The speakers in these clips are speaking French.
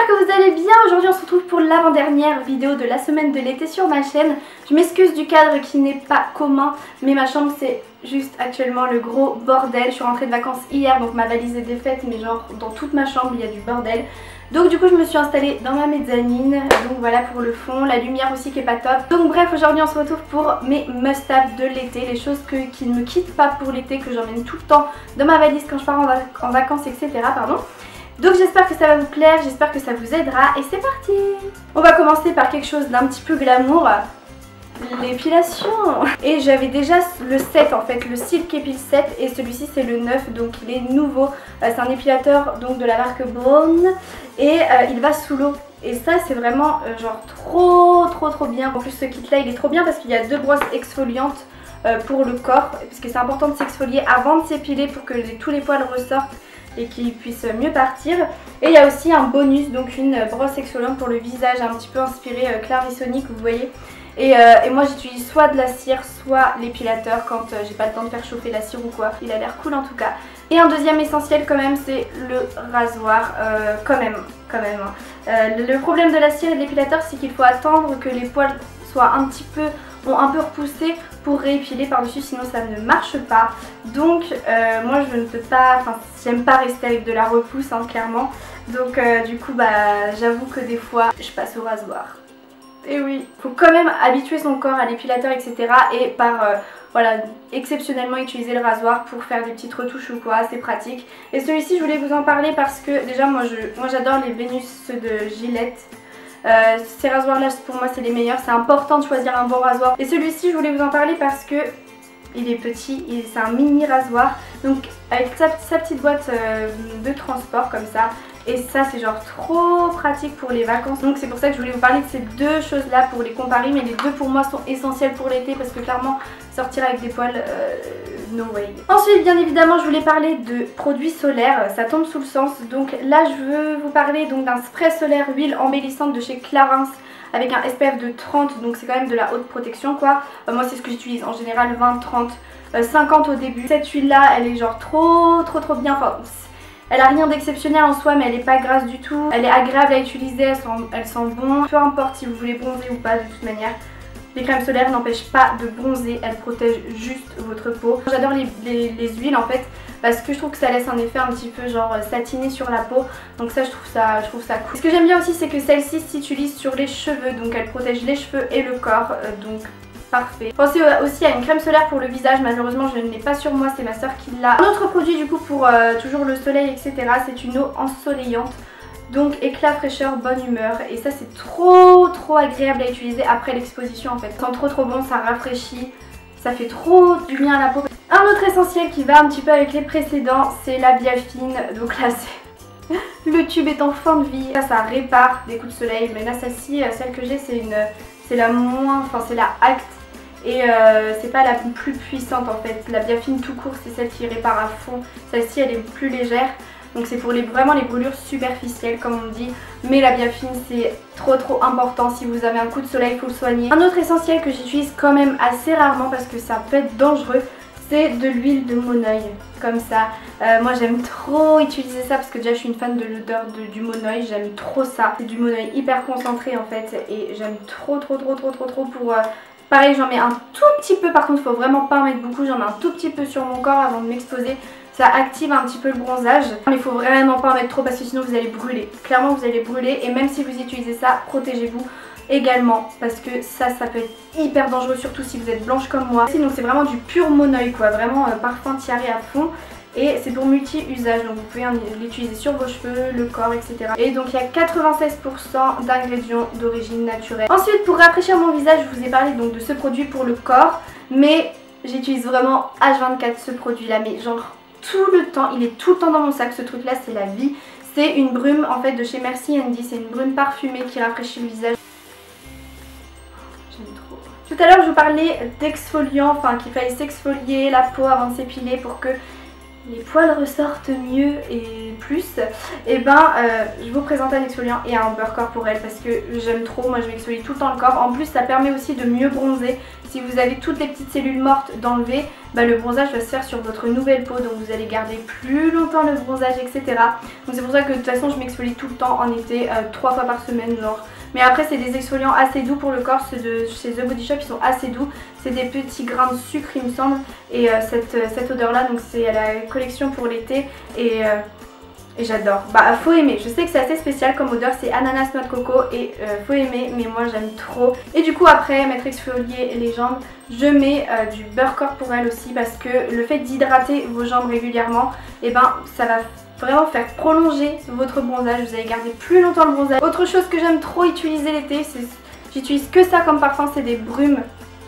j'espère que vous allez bien. Aujourd'hui on se retrouve pour l'avant-dernière vidéo de la semaine de l'été sur ma chaîne. Je m'excuse du cadre qui n'est pas commun, mais ma chambre c'est juste actuellement le gros bordel. Je suis rentrée de vacances hier, donc ma valise est défaite, mais genre dans toute ma chambre il y a du bordel. Donc du coup je me suis installée dans ma mezzanine, donc voilà pour le fond, la lumière aussi qui est pas top. Donc bref, aujourd'hui on se retrouve pour mes must-have de l'été, les choses qui ne me quittent pas pour l'été, que j'emmène tout le temps dans ma valise quand je pars en vacances, etc. Pardon. Donc j'espère que ça va vous plaire, j'espère que ça vous aidera et c'est parti. On va commencer par quelque chose d'un petit peu glamour, l'épilation. Et j'avais déjà le 7 en fait, le Silk Epil 7 et celui-ci c'est le 9, donc il est nouveau. C'est un épilateur donc de la marque Braun et il va sous l'eau. Et ça c'est vraiment genre trop bien. En plus ce kit là il est trop bien parce qu'il y a deux brosses exfoliantes pour le corps, parce que c'est important de s'exfolier avant de s'épiler pour que tous les poils ressortent et qu'ils puissent mieux partir. Et il y a aussi un bonus, donc une brosse exfoliante pour le visage un petit peu inspiré Clarisonic, vous voyez. Et moi j'utilise soit de la cire, soit l'épilateur quand j'ai pas le temps de faire chauffer la cire ou quoi. Il a l'air cool en tout cas. Et un deuxième essentiel quand même, c'est le rasoir, quand même. Le problème de la cire et de l'épilateur, c'est qu'il faut attendre que les poils soient ont un peu repoussé pour réépiler par dessus, sinon ça ne marche pas. Donc moi je ne peux pas, enfin j'aime pas rester avec de la repousse hein, clairement. Donc du coup j'avoue que des fois je passe au rasoir. Et oui, faut quand même habituer son corps à l'épilateur, etc. Et voilà, exceptionnellement utiliser le rasoir pour faire des petites retouches ou quoi, c'est pratique. Et celui-ci je voulais vous en parler parce que déjà moi j'adore les Vénus de Gillette. Ces rasoirs là pour moi c'est les meilleurs, c'est important de choisir un bon rasoir. Et celui-ci je voulais vous en parler parce que il est petit, c'est un mini rasoir, donc avec sa petite boîte de transport comme ça. Et ça c'est genre trop pratique pour les vacances. Donc c'est pour ça que je voulais vous parler de ces deux choses là pour les comparer. Mais les deux pour moi sont essentielles pour l'été parce que clairement sortir avec des poils, no way. Ensuite bien évidemment je voulais parler de produits solaires, ça tombe sous le sens. Donc là je veux vous parler d'un spray solaire huile embellissante de chez Clarins avec un SPF de 30, donc c'est quand même de la haute protection quoi. Moi c'est ce que j'utilise en général, 20, 30, 50 au début. Cette huile là elle est genre trop bien, enfin elle a rien d'exceptionnel en soi mais elle est pas grasse du tout. Elle est agréable à utiliser, elle sent bon. Peu importe si vous voulez bronzer ou pas de toute manière. Les crèmes solaires n'empêchent pas de bronzer, elles protègent juste votre peau. J'adore les huiles en fait parce que je trouve que ça laisse un effet un petit peu genre satiné sur la peau. Donc ça je trouve ça cool. Ce que j'aime bien aussi c'est que celle-ci s'utilise sur les cheveux, donc elle protège les cheveux et le corps, donc parfait. Pensez aussi à une crème solaire pour le visage, malheureusement je ne l'ai pas sur moi, c'est ma soeur qui l'a. Un autre produit du coup pour toujours le soleil etc, c'est une eau ensoleillante. Donc éclat, fraîcheur, bonne humeur. Et ça c'est trop agréable à utiliser après l'exposition en fait. Ça sent trop bon, ça rafraîchit, ça fait trop du bien à la peau. Un autre essentiel qui va un petit peu avec les précédents, c'est la Biafine. Donc là c'est... le tube est en fin de vie. Ça répare des coups de soleil. Mais là celle-ci, celle que j'ai c'est la moins... Enfin c'est la Act. Et c'est pas la plus puissante en fait. La Biafine tout court c'est celle qui répare à fond. Celle-ci elle est plus légère. Donc c'est pour vraiment les brûlures superficielles comme on dit. Mais la Biafine c'est trop important. Si vous avez un coup de soleil il faut le soigner. Un autre essentiel que j'utilise quand même assez rarement parce que ça peut être dangereux, c'est de l'huile de Moneuil. Comme ça. Moi j'aime trop utiliser ça parce que déjà je suis une fan de l'odeur du Moneuil. J'aime trop ça. C'est du Moneuil hyper concentré en fait. Et j'aime trop pour... Pareil j'en mets un tout petit peu, par contre il faut vraiment pas en mettre beaucoup. J'en mets un tout petit peu sur mon corps avant de m'exposer. Ça active un petit peu le bronzage. Mais il faut vraiment pas en mettre trop parce que sinon vous allez brûler. Clairement vous allez brûler et même si vous utilisez ça, protégez-vous également. Parce que ça peut être hyper dangereux, surtout si vous êtes blanche comme moi. Sinon c'est vraiment du pur Moneuil quoi, vraiment parfum tiaré à fond. Et c'est pour multi-usage, donc vous pouvez l'utiliser sur vos cheveux, le corps, etc. Et donc il y a 96% d'ingrédients d'origine naturelle. Ensuite pour rafraîchir mon visage, je vous ai parlé donc de ce produit pour le corps. Mais j'utilise vraiment H24 ce produit là, mais genre tout le temps, il est tout le temps dans mon sac, ce truc là c'est la vie. C'est une brume en fait de chez Merci Andy, c'est une brume parfumée qui rafraîchit le visage. J'aime trop. Tout à l'heure je vous parlais d'exfoliant, enfin qu'il fallait s'exfolier la peau avant de s'épiler pour que les poils ressortent mieux et plus, et ben je vous présente un exfoliant et un beurre corporel parce que j'aime trop. Moi je m'exfolie tout le temps le corps. En plus ça permet aussi de mieux bronzer. Si vous avez toutes les petites cellules mortes d'enlever, bah, le bronzage va se faire sur votre nouvelle peau, donc vous allez garder plus longtemps le bronzage, etc. Donc c'est pour ça que de toute façon je m'exfolie tout le temps en été, 3 fois par semaine genre. Mais après c'est des exfoliants assez doux pour le corps, ceux de chez The Body Shop ils sont assez doux. C'est des petits grains de sucre il me semble. Et cette odeur là, donc c'est la collection pour l'été et j'adore. Bah faut aimer, je sais que c'est assez spécial comme odeur, c'est ananas noix de coco et faut aimer, mais moi j'aime trop. Et du coup après m'être exfolié les jambes, je mets du beurre corporel aussi parce que le fait d'hydrater vos jambes régulièrement, et ben ça va vraiment faire prolonger votre bronzage, vous allez garder plus longtemps le bronzage. Autre chose que j'aime trop utiliser l'été, j'utilise que ça comme parfum, c'est des brumes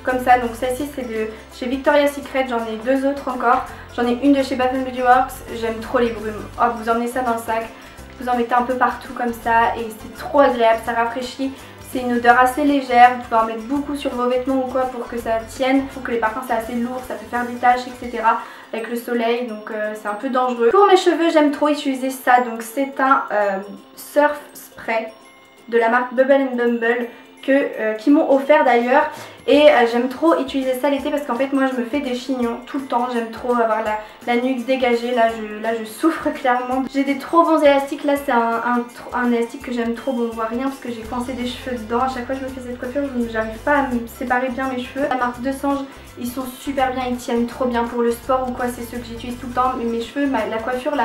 comme ça. Donc celle-ci c'est de chez Victoria's Secret, j'en ai 2 autres encore. J'en ai une de chez Bath & Body Works, j'aime trop les brumes. Hop, vous emmenez ça dans le sac, vous en mettez un peu partout comme ça et c'est trop agréable, ça rafraîchit. C'est une odeur assez légère, vous pouvez en mettre beaucoup sur vos vêtements ou quoi pour que ça tienne. Il faut que les parfums c'est assez lourd, ça peut faire des taches, etc. avec le soleil, donc c'est un peu dangereux. Pour mes cheveux j'aime trop utiliser ça, donc c'est un surf spray de la marque Bubble & Bumble qui m'ont offert d'ailleurs. Et j'aime trop utiliser ça l'été parce qu'en fait moi je me fais des chignons tout le temps, j'aime trop avoir la nuque dégagée, là je souffre clairement. J'ai des trop bons élastiques, là c'est un élastique que j'aime trop, bon on voit rien parce que j'ai coincé des cheveux dedans. À chaque fois que je me fais cette coiffure, j'arrive pas à me séparer bien mes cheveux. La marque de Sange, ils sont super bien, ils tiennent trop bien pour le sport ou quoi, c'est ceux que j'utilise tout le temps. Mais mes cheveux, la coiffure,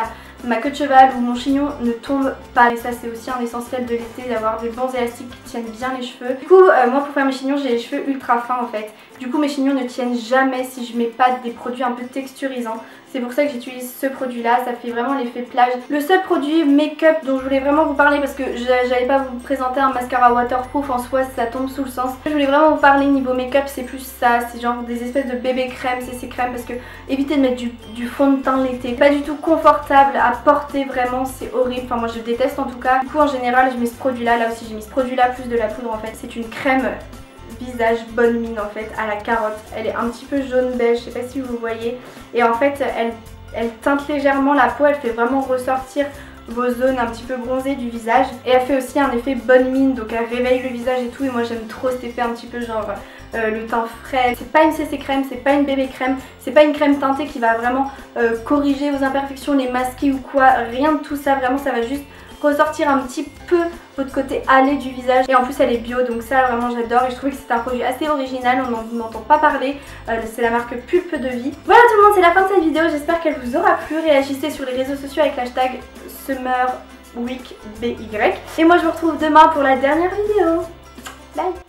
ma queue de cheval ou mon chignon ne tombe pas. Et ça c'est aussi un essentiel de l'été, d'avoir des bons élastiques qui tiennent bien les cheveux. Du coup moi pour faire mes chignons j'ai les cheveux ultra fins en fait. Du coup mes chignons ne tiennent jamais si je mets pas des produits un peu texturisants. C'est pour ça que j'utilise ce produit là, ça fait vraiment l'effet plage. Le seul produit make-up dont je voulais vraiment vous parler, parce que j'allais pas vous présenter un mascara waterproof en soi, ça tombe sous le sens. Je voulais vraiment vous parler niveau make-up, c'est plus ça, c'est genre des espèces de bébé crème, CC crème, parce que évitez de mettre du fond de teint l'été. Pas du tout confortable à porter, vraiment c'est horrible, enfin moi je déteste en tout cas. Du coup en général je mets ce produit là, là aussi j'ai mis ce produit là plus de la poudre en fait. C'est une crème visage bonne mine en fait à la carotte, elle est un petit peu jaune beige, je sais pas si vous voyez, et en fait elle teinte légèrement la peau, elle fait vraiment ressortir vos zones un petit peu bronzées du visage et elle fait aussi un effet bonne mine, donc elle réveille le visage et tout, et moi j'aime trop cet effet un petit peu genre le teint frais. C'est pas une CC crème, c'est pas une bébé crème, c'est pas une crème teintée qui va vraiment corriger vos imperfections, les masquer ou quoi, rien de tout ça, vraiment ça va juste ressortir un petit peu votre côté allé du visage. Et en plus elle est bio, donc ça vraiment j'adore, et je trouvais que c'est un produit assez original, on n'en entend pas parler. C'est la marque Pulpe de Vie. Voilà tout le monde, c'est la fin de cette vidéo, j'espère qu'elle vous aura plu. Réagissez sur les réseaux sociaux avec l'hashtag SummerWeekBY. Et moi je vous retrouve demain pour la dernière vidéo. Bye.